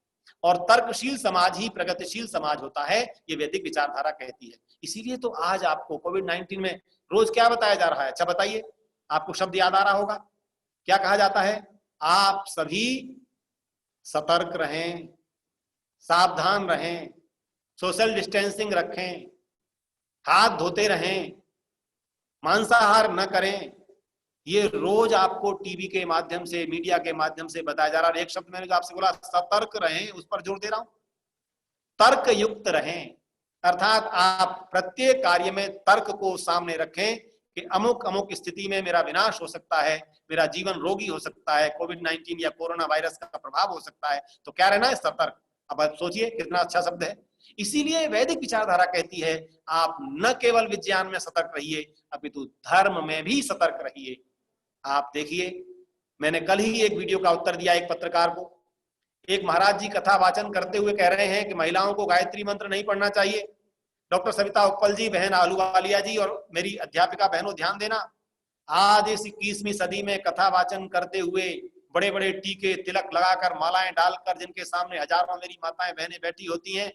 और तर्कशील समाज ही प्रगतिशील समाज होता है, ये वैदिक विचारधारा कहती है। इसीलिए तो आज आपको कोविड-19 में रोज क्या बताया जा रहा है? अच्छा बताइए, आपको शब्द याद आ रहा होगा। क्या कहा जाता है? आप सभी सतर्क रहें, सावधान रहें, सोशल डिस्टेंसिंग रखें, हाथ धोते रहें, मांसाहार न करें। ये रोज आपको टीवी के माध्यम से, मीडिया के माध्यम से बताया जा रहा है। एक शब्द मैंने जो आपसे बोला सतर्क रहें, उस पर जोर दे रहा हूं। तर्क युक्त रहें, अर्थात आप प्रत्येक कार्य में तर्क को सामने रखें कि अमुक अमुक स्थिति में मेरा विनाश हो सकता है, मेरा जीवन रोगी हो सकता है, कोविड-19 या कोरोना वायरस का प्रभाव हो सकता है। तो क्या रहना है? सतर्क। अब आप सोचिए कितना अच्छा शब्द है। इसीलिए वैदिक विचारधारा कहती है आप न केवल विज्ञान में सतर्क रहिए, अपितु धर्म में भी सतर्क रहिए। आप देखिए, मैंने कल ही एक वीडियो का उत्तर दिया एक पत्रकार को। एक महाराज जी कथा वाचन करते हुए कह रहे हैं कि महिलाओं को गायत्री मंत्र नहीं पढ़ना चाहिए। डॉक्टर सविता उपल जी, बहन आलूवालिया जी और मेरी अध्यापिका बहनों ध्यान देना, आज इस 21वीं सदी में कथा वाचन करते हुए बड़े बड़े टीके तिलक लगाकर मालाएं डालकर जिनके सामने हजारों मेरी माताएं बहनें बैठी होती हैं,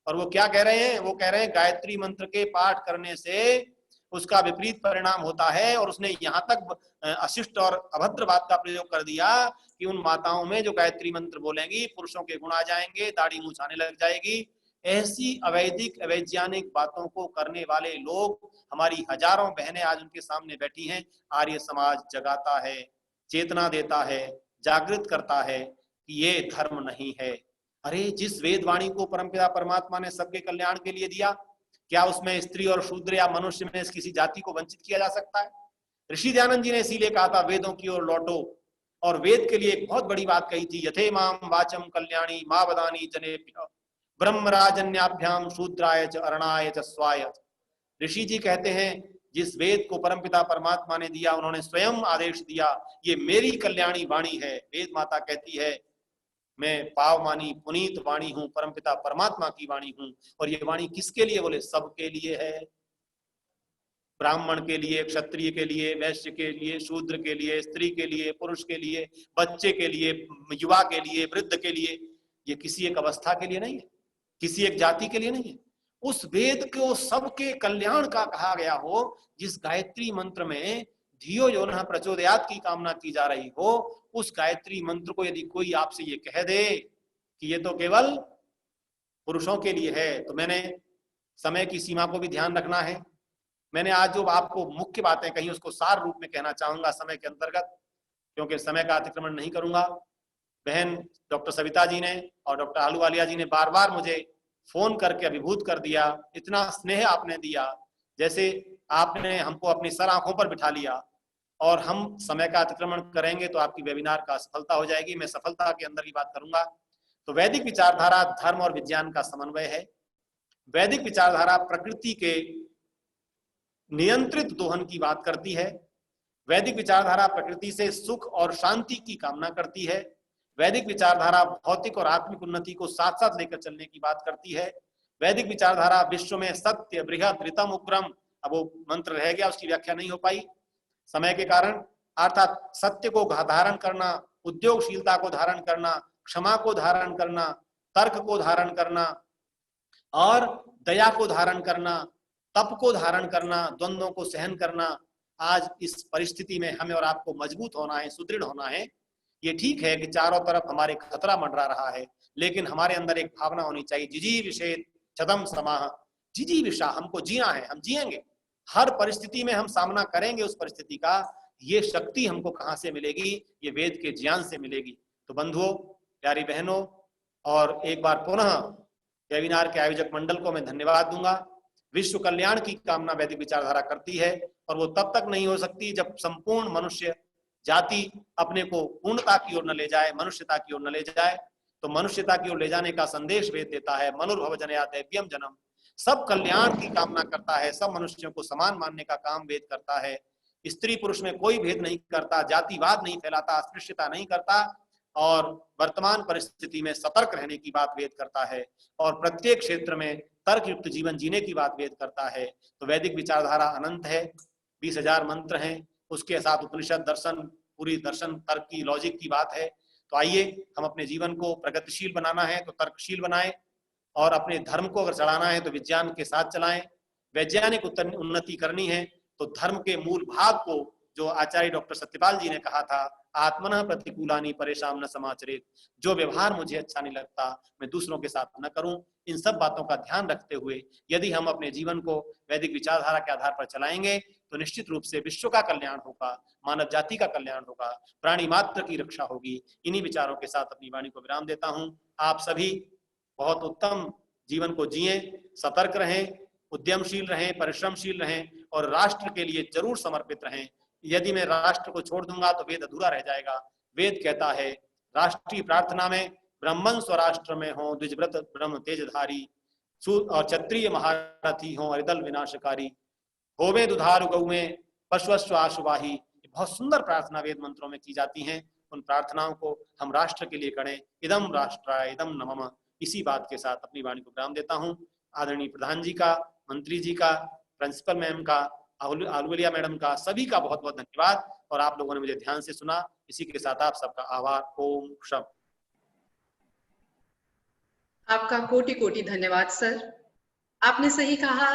और वो क्या कह रहे हैं? वो कह रहे हैं गायत्री मंत्र के पाठ करने से उसका विपरीत परिणाम होता है। और उसने यहाँ तक अशिष्ट और अभद्र बात का प्रयोग कर दिया कि उन माताओं में जो गायत्री मंत्र बोलेंगी पुरुषों के गुण आ जाएंगे, दाढ़ी मूंछ आने लग जाएगी। ऐसी अवैधिक अवैज्ञानिक बातों को करने वाले लोग, हमारी हजारों बहनें आज उनके सामने बैठी हैं। आर्य समाज जगाता है, चेतना देता है, जागृत करता है कि ये धर्म नहीं है। अरे जिस वेदवाणी को परमपिता परमात्मा ने सबके कल्याण के लिए दिया, क्या उसमें स्त्री और शूद्र या मनुष्य में किसी जाति को वंचित किया जा सकता है? ऋषि दयानंद जी ने इसीलिए कहा था वेदों की ओर लौटो, और वेद के लिए एक बहुत बड़ी बात कही थी, यथे माम वाचम कल्याणी मा वदानी जनेभ्यः ब्रह्मराजन्याभ्याम शूद्राय च अरणाय च स्वाय। ऋषि जी कहते हैं जिस वेद को परमपिता परमात्मा ने दिया, उन्होंने स्वयं आदेश दिया, ये मेरी कल्याणी वाणी है। वेद माता कहती है मैं पावमानी पुनीत वाणी हूं, परमपिता परमात्मा की वाणी हूं। और ये वाणी किसके लिए? बोले सबके लिए है। ब्राह्मण के लिए, क्षत्रिय के लिए, वैश्य के लिए, शूद्र के लिए, स्त्री के लिए, पुरुष के लिए, बच्चे के लिए, युवा के लिए, वृद्ध के लिए। ये किसी एक अवस्था के लिए नहीं है, किसी एक जाति के लिए नहीं है। उस वेद को सबके कल्याण का कहा गया हो, जिस गायत्री मंत्र में धियो यो नः प्रचोदयात् की कामना की जा रही हो, उस गायत्री मंत्र को यदि कोई आपसे ये कह दे कि ये तो केवल पुरुषों के लिए है, तो मैंने समय की सीमा को भी ध्यान रखना है। मैंने आज जो आपको मुख्य बातें कही उसको सार रूप में कहना चाहूंगा समय के अंतर्गत, क्योंकि समय का अतिक्रमण नहीं करूंगा। बहन डॉक्टर सविता जी ने और डॉक्टर आलूवालिया जी ने बार बार मुझे फोन करके अभिभूत कर दिया। इतना स्नेह आपने दिया, जैसे आपने हमको अपनी सर आंखों पर बिठा लिया। और हम समय का अतिक्रमण करेंगे तो आपकी वेबिनार का असफलता हो जाएगी। मैं सफलता के अंदर की बात करूंगा। तो वैदिक विचारधारा धर्म और विज्ञान का समन्वय है। वैदिक विचारधारा प्रकृति के नियंत्रित दोहन की बात करती है। वैदिक विचारधारा प्रकृति से सुख और शांति की कामना करती है। वैदिक विचारधारा भौतिक और आत्मिक उन्नति को साथ साथ लेकर चलने की बात करती है। वैदिक विचारधारा विश्व में सत्य, बृहद, ऋतम, उग्रम, अब वो मंत्र रह गया, उसकी व्याख्या नहीं हो पाई समय के कारण, अर्थात सत्य को धारण करना, उद्योगशीलता को धारण करना, क्षमा को धारण करना, तर्क को धारण करना और दया को धारण करना, तप को धारण करना, द्वंद्वों को सहन करना। आज इस परिस्थिति में हमें और आपको मजबूत होना है, सुदृढ़ होना है। ये ठीक है कि चारों तरफ हमारे खतरा मंडरा रहा है, लेकिन हमारे अंदर एक भावना होनी चाहिए, जिजी विषेद छदम समाह, जिजी विषा, हमको जीना है, हम जिएंगे, हर परिस्थिति में हम सामना करेंगे उस परिस्थिति का। ये शक्ति हमको कहां से मिलेगी? ये वेद के ज्ञान से मिलेगी। तो बंधुओं, प्यारी बहनों, और एक बार पुनः वेबिनार के आयोजक मंडल को मैं धन्यवाद दूंगा। विश्व कल्याण की कामना वैदिक विचारधारा करती है, और वो तब तक नहीं हो सकती जब संपूर्ण मनुष्य जाति अपने को पूर्णता की ओर न ले जाए, मनुष्यता की ओर न ले जाए। तो मनुष्यता की ओर ले जाने का संदेश वेद देता है, मनुर्भव जनया दैव्यम जन्म। सब कल्याण की कामना करता है, सब मनुष्यों को समान मानने का काम वेद करता है। स्त्री पुरुष में कोई भेद नहीं करता, जातिवाद नहीं फैलाता, अस्पृश्यता नहीं करता, और वर्तमान परिस्थिति में सतर्क रहने की बात वेद करता है, और प्रत्येक क्षेत्र में तर्क युक्त जीवन जीने की बात वेद करता है। तो वैदिक विचारधारा अनंत है, 20,000 मंत्र हैं, उसके साथ उपनिषद, दर्शन, पूरी दर्शन, तर्क की, लॉजिक की बात है। तो आइए हम अपने जीवन को प्रगतिशील बनाना है तो तर्कशील बनाएं, और अपने धर्म को अगर चलाना है तो विज्ञान के साथ चलाएं। वैज्ञानिक उन्नति करनी है तो धर्म के मूल भाव को, जो आचार्य डॉक्टर सत्यपाल जी ने कहा था, आत्मनः प्रतिकूलानि परेशान न समाचरेत, जो व्यवहार मुझे अच्छा नहीं लगता मैं दूसरों के साथ न करूं। इन सब बातों का ध्यान रखते हुए यदि हम अपने जीवन को वैदिक विचारधारा के आधार पर चलाएंगे तो निश्चित रूप से विश्व का कल्याण होगा, मानव जाति का कल्याण होगा, प्राणी मात्र की रक्षा होगी। इन्हीं विचारों के साथ अपनी वाणी को विराम देता हूं। आप सभी बहुत उत्तम जीवन को जिए, सतर्क रहें, उद्यमशील रहें, परिश्रमशील रहें, और राष्ट्र के लिए जरूर समर्पित रहें। यदि मैं राष्ट्र को छोड़ दूंगा तो वेद अधूरा रह जाएगा। वेद कहता है राष्ट्रीय प्रार्थना में ब्राह्मण स्वराष्ट्र में हो, द्विजव्रत ब्रह्म तेजधारी, और क्षत्रिय महारथी हो, हरिदल विनाशकारी, होवे दुधारू गौ में पशुस्व आशुवाही। बहुत सुंदर प्रार्थना वेद मंत्रों में की जाती हैं। उन प्रार्थनाओं को हम राष्ट्र के लिए करें। इदम राष्ट्राय इदम नमः। इसी बात के साथ अपनी वाणी को विराम देता हूँ। आदरणीय प्रधान जी का, मंत्री जी का, प्रिंसिपल मैम का, आलूवालिया मैडम का, सभी का बहुत बहुत धन्यवाद, और आप लोगों ने मुझे ध्यान से सुना। इसी के साथ आप सबका आभार। ओम शम। आपका कोटि कोटि धन्यवाद सर। आपने सही कहा,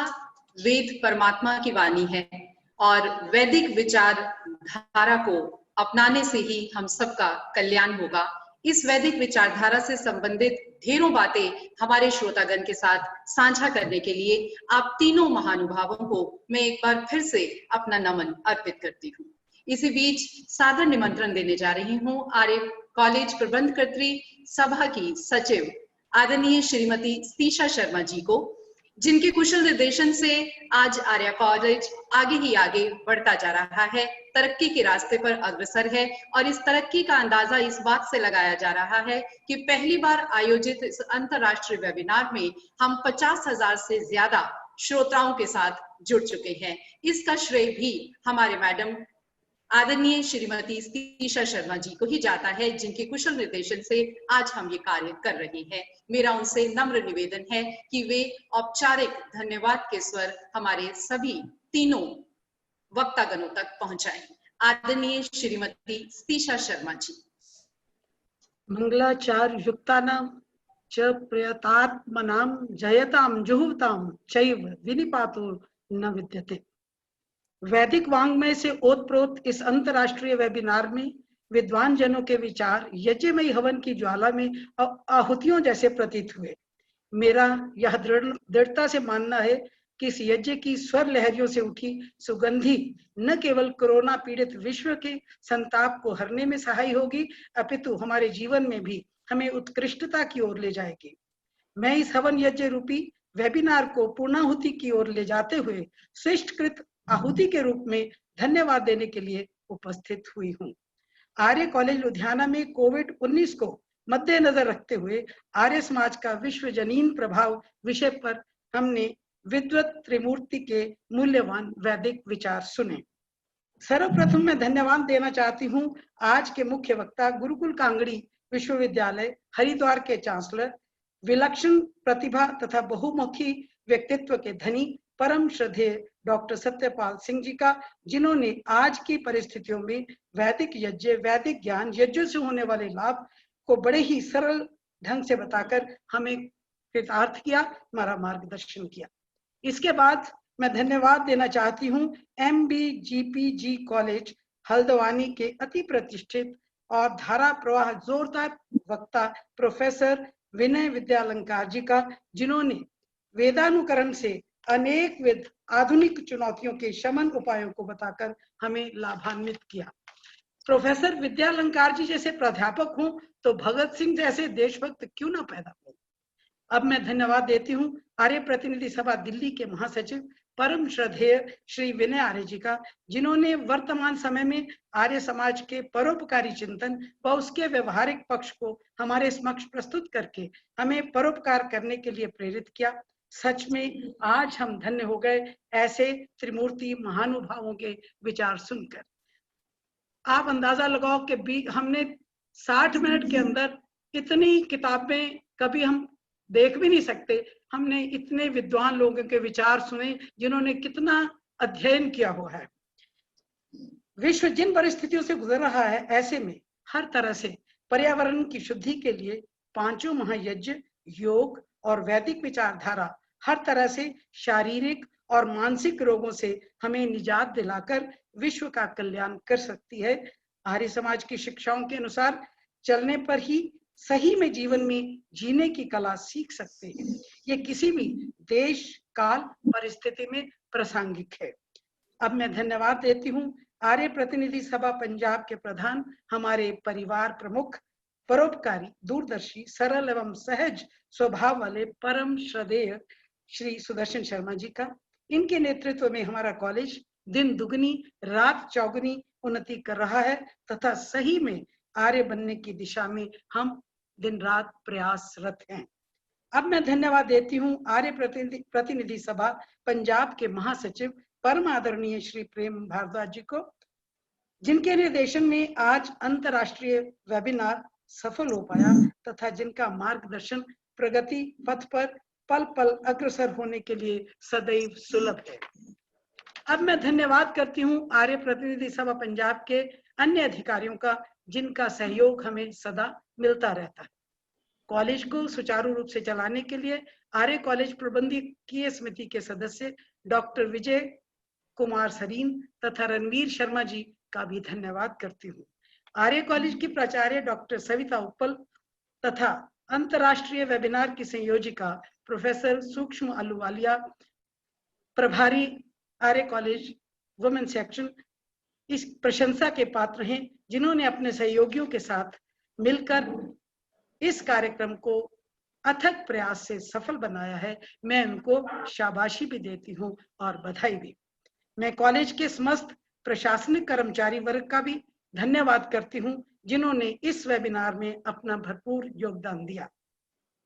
वेद परमात्मा की वाणी है, और वैदिक विचारधारा को अपनाने से ही हम सबका कल्याण होगा। इस वैदिक विचारधारा से संबंधित ढेरों बातें हमारे श्रोतागण के साथ साझा करने के लिए आप तीनों महानुभावों को मैं एक बार फिर से अपना नमन अर्पित करती हूँ। इसी बीच सादर निमंत्रण देने जा रही हूँ आर्य कॉलेज प्रबंधकर्त्री सभा की सचिव आदरणीय श्रीमती सीशा शर्मा जी को, जिनके कुशल निर्देशन से आज आर्य कॉलेज आगे ही आगे बढ़ता जा रहा है, तरक्की के रास्ते पर अग्रसर है। और इस तरक्की का अंदाजा इस बात से लगाया जा रहा है कि पहली बार आयोजित इस अंतरराष्ट्रीय वेबिनार में हम 50,000 से ज्यादा श्रोताओं के साथ जुड़ चुके हैं। इसका श्रेय भी हमारे मैडम आदरणीय श्रीमती सीशा शर्मा जी को ही जाता है, जिनके कुशल निर्देशन से आज हम ये कार्य कर रहे हैं। मेरा उनसे नम्र निवेदन है कि वे औपचारिक धन्यवाद के स्वर हमारे सभी तीनों वक्तागणों तक पहुंचाएं। आदरणीय श्रीमती सीशा शर्मा जी। मंगलाचार युक्तानां च प्रयतात्मनां जयतां जुहुवतां चैव विनिपातो न विद्यते। वैदिक वांग्मय से ओतप्रोत इस अंतरराष्ट्रीय वेबिनार में विद्वान जनों के विचार यज्ञमयी हवन की ज्वाला में आहुतियों जैसे प्रतीत हुए। मेरा यह दृढ़ता से मानना है कि इस यज्ञ की स्वर लहरियों से उठी सुगंधी न केवल कोरोना पीड़ित विश्व के संताप को हरने में सहाय होगी, अपितु हमारे जीवन में भी हमें उत्कृष्टता की ओर ले जाएगी। मैं इस हवन यज्ञ रूपी वेबिनार को पूर्णाहुति की ओर ले जाते हुए श्रेष्ठकृत आहुति के रूप में धन्यवाद देने के लिए उपस्थित हुई हूँ। आर्य कॉलेज लुधियाना में कोविड-19 को मद्देनजर रखते हुए आर्य समाज का विश्व जनीन प्रभाव विषय पर हमने विद्वत त्रिमूर्ति के मूल्यवान वैदिक विचार सुने। सर्वप्रथम मैं धन्यवाद देना चाहती हूँ आज के मुख्य वक्ता गुरुकुल कांगड़ी विश्वविद्यालय हरिद्वार के चांसलर, विलक्षण प्रतिभा तथा बहुमुखी व्यक्तित्व के धनी परम श्रद्धेय डॉक्टर सत्यपाल सिंह जी का, जिन्होंने आज की परिस्थितियों में वैदिक यज्ञ, वैदिक ज्ञान, यज्ञों से होने वाले लाभ को बड़े ही सरल ढंग से बताकर हमें कृतार्थ किया, हमारा मार्गदर्शन किया। इसके बाद मैं धन्यवाद देना चाहती हूँ MBGPG कॉलेज हल्द्वानी के अति प्रतिष्ठित और धारा प्रवाह जोरदार वक्ता प्रोफेसर विनय विद्यालंकार जी का, जिन्होंने वेदानुकरण से अनेक विध आधुनिक चुनौतियों के शमन उपायों को बताकर हमें लाभान्वित किया। प्रोफेसर विद्यालंकार जी जैसे प्राध्यापक हूं तो भगत सिंह जैसे देशभक्त क्यों ना पैदा हो। अब मैं धन्यवाद देती हूँ आर्य प्रतिनिधि सभा दिल्ली के महासचिव परम श्रद्धेय श्री विनय आर्य जी का, जिन्होंने वर्तमान समय में आर्य समाज के परोपकारी चिंतन व उसके व्यवहारिक पक्ष को हमारे समक्ष प्रस्तुत करके हमें परोपकार करने के लिए प्रेरित किया। सच में आज हम धन्य हो गए ऐसे त्रिमूर्ति महानुभावों के विचार सुनकर। आप अंदाजा लगाओ कि हमने 60 मिनट के अंदर इतनी किताबें कभी हम देख भी नहीं सकते। हमने इतने विद्वान लोगों के विचार सुने जिन्होंने कितना अध्ययन किया हुआ है। विश्व जिन परिस्थितियों से गुजर रहा है, ऐसे में हर तरह से पर्यावरण की शुद्धि के लिए पांचों महायज्ञ, योग और वैदिक विचारधारा हर तरह से शारीरिक और मानसिक रोगों से हमें निजात दिलाकर विश्व का कल्याण कर सकती है। आर्य समाज की शिक्षाओं के अनुसार चलने पर ही सही में जीवन में जीने की कला सीख सकते हैं। ये किसी भी देश, काल, परिस्थिति में प्रासंगिक है। अब मैं धन्यवाद देती हूँ आर्य प्रतिनिधि सभा पंजाब के प्रधान, हमारे परिवार प्रमुख, परोपकारी, दूरदर्शी, सरल एवं सहज स्वभाव वाले परम श्रद्धेय श्री सुदर्शन शर्मा जी का। इनके नेतृत्व में हमारा कॉलेज दिन दुगनी रात चौगुनी उन्नति कर रहा है तथा सही में आर्य बनने की दिशा में हम दिन रात प्रयासरत हैं। अब मैं धन्यवाद देती हूँ आर्य प्रतिनिधि सभा पंजाब के महासचिव परम आदरणीय श्री प्रेम भारद्वाज जी को, जिनके निर्देशन में आज अंतर्राष्ट्रीय वेबिनार सफल हो पाया तथा जिनका मार्गदर्शन प्रगति पथ पर पल पल अग्रसर होने के लिए सदैव सुलभ है। अब मैं धन्यवाद करती हूँ आर्य प्रतिनिधि सभा पंजाब के अन्य अधिकारियों का, जिनका सहयोग हमें सदा मिलता रहता है। कॉलेज को सुचारू रूप से चलाने के लिए आर्य कॉलेज प्रबंधकीय समिति के सदस्य डॉक्टर विजय कुमार सरीन तथा रणवीर शर्मा जी का भी धन्यवाद करती हूँ। आर्य कॉलेज की प्राचार्य डॉक्टर सविता उपल तथा अंतर्राष्ट्रीय वेबिनार की संयोजिका प्रोफेसर सूक्ष्म अल्लूवालिया, प्रभारी आर्य कॉलेज वुमेन सेक्शन, इस प्रशंसा के पात्र हैं, जिन्होंने अपने सहयोगियों के साथ मिलकर इस कार्यक्रम को अथक प्रयास से सफल बनाया है। मैं उनको शाबाशी भी देती हूँ और बधाई भी। मैं कॉलेज के समस्त प्रशासनिक कर्मचारी वर्ग का भी धन्यवाद करती हूँ, जिन्होंने इस वेबिनार में अपना भरपूर योगदान दिया।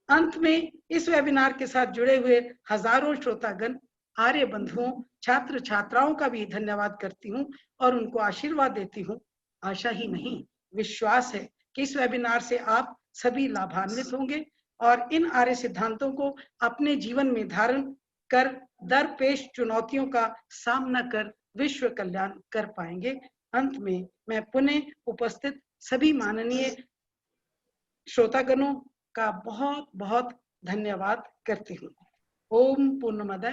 अंत में इस वेबिनार के साथ जुड़े हुए हजारों श्रोतागण, आर्य बंधुओं, छात्र छात्राओं का भी धन्यवाद करती हूँ और उनको आशीर्वाद देती हूँ। आशा ही नहीं, विश्वास है कि इस वेबिनार से आप सभी लाभान्वित होंगे और इन आर्य सिद्धांतों को अपने जीवन में धारण कर दरपेश चुनौतियों का सामना कर विश्व कल्याण कर पाएंगे। अंत में मैं पुनः उपस्थित सभी माननीय श्रोतागणों का बहुत बहुत धन्यवाद करती हूँ। ओम पूर्णमद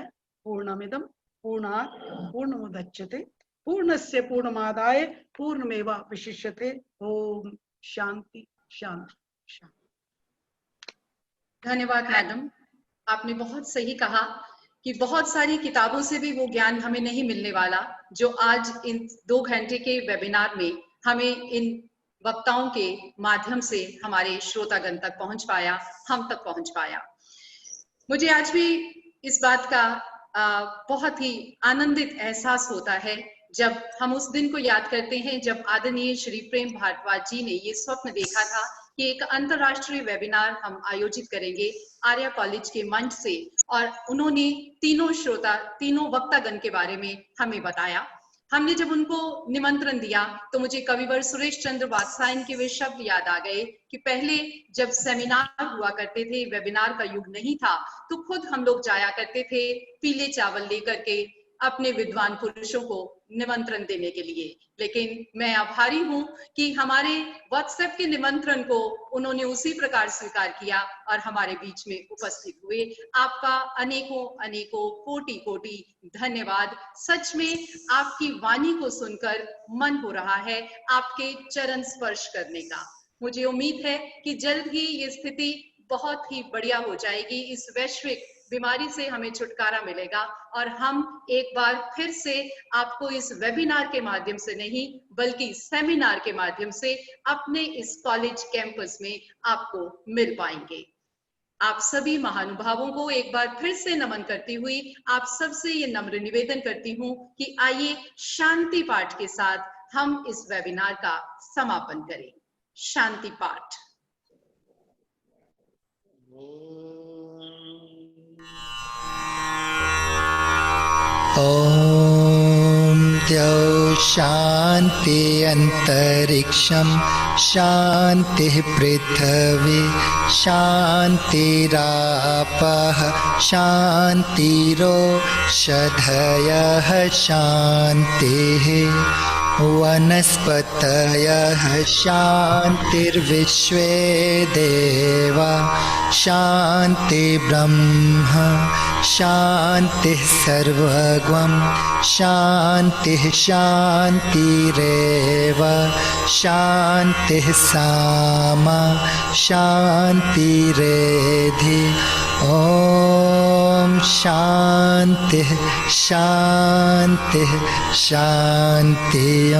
पूर्णमिदं पूर्णात् पूर्णमुदच्यते पूर्णस्य पूर्णमादाय पूर्णमेवावशिष्यते। ओम शांति शांति शांति। धन्यवाद मैडम, आपने बहुत सही कहा कि बहुत सारी किताबों से भी वो ज्ञान हमें नहीं मिलने वाला जो आज इन 2 घंटे के वेबिनार में हमें इन वक्ताओं के माध्यम से हमारे श्रोतागण तक पहुंच पाया, हम तक पहुंच पाया। मुझे आज भी इस बात का बहुत ही आनंदित एहसास होता है जब हम उस दिन को याद करते हैं जब आदरणीय श्री प्रेम भारद्वाज जी ने ये स्वप्न देखा था कि एक अंतर्राष्ट्रीय वेबिनार हम आयोजित करेंगे आर्या कॉलेज के मंच से, और उन्होंने तीनों वक्तागण के बारे में हमें बताया। हमने जब उनको निमंत्रण दिया तो मुझे कविवर सुरेश चंद्र वात्सायन के वे शब्द याद आ गए कि पहले जब सेमिनार हुआ करते थे, वेबिनार का युग नहीं था, तो खुद हम लोग जाया करते थे पीले चावल लेकर के अपने विद्वान पुरुषों को निमंत्रण देने के लिए। लेकिन मैं आभारी हूं कि हमारे व्हाट्सएप के निमंत्रण को उन्होंने उसी प्रकार स्वीकार किया और हमारे बीच में उपस्थित हुए। आपका अनेकों अनेकों कोटि कोटि धन्यवाद। सच में आपकी वाणी को सुनकर मन हो रहा है आपके चरण स्पर्श करने का। मुझे उम्मीद है कि जल्द ही ये स्थिति बहुत ही बढ़िया हो जाएगी। इस वैश्विक बीमारी से हमें छुटकारा मिलेगा और हम एक बार फिर से आपको इस वेबिनार के माध्यम से नहीं बल्कि सेमिनार के माध्यम से अपने इस कॉलेज कैंपस में आपको मिल पाएंगे। आप सभी महानुभावों को एक बार फिर से नमन करती हुई आप सबसे ये नम्र निवेदन करती हूं कि आइए शांति पाठ के साथ हम इस वेबिनार का समापन करें। शांति पाठ। ॐ द्यौ शान्ति अन्तरिक्षं शान्तिः पृथिवी शान्तिरापः शान्तिरोषधयः शान्तिः वनस्पतयः शान्तिर्विश्वे देवा शान्ति ब्रह्म शान्तिः सर्वगं शान्तिः शान्तिरेव शान्तिः सामा शान्तिरेधि। ॐ शान्तिः शान्तिः शान्ति। ॐ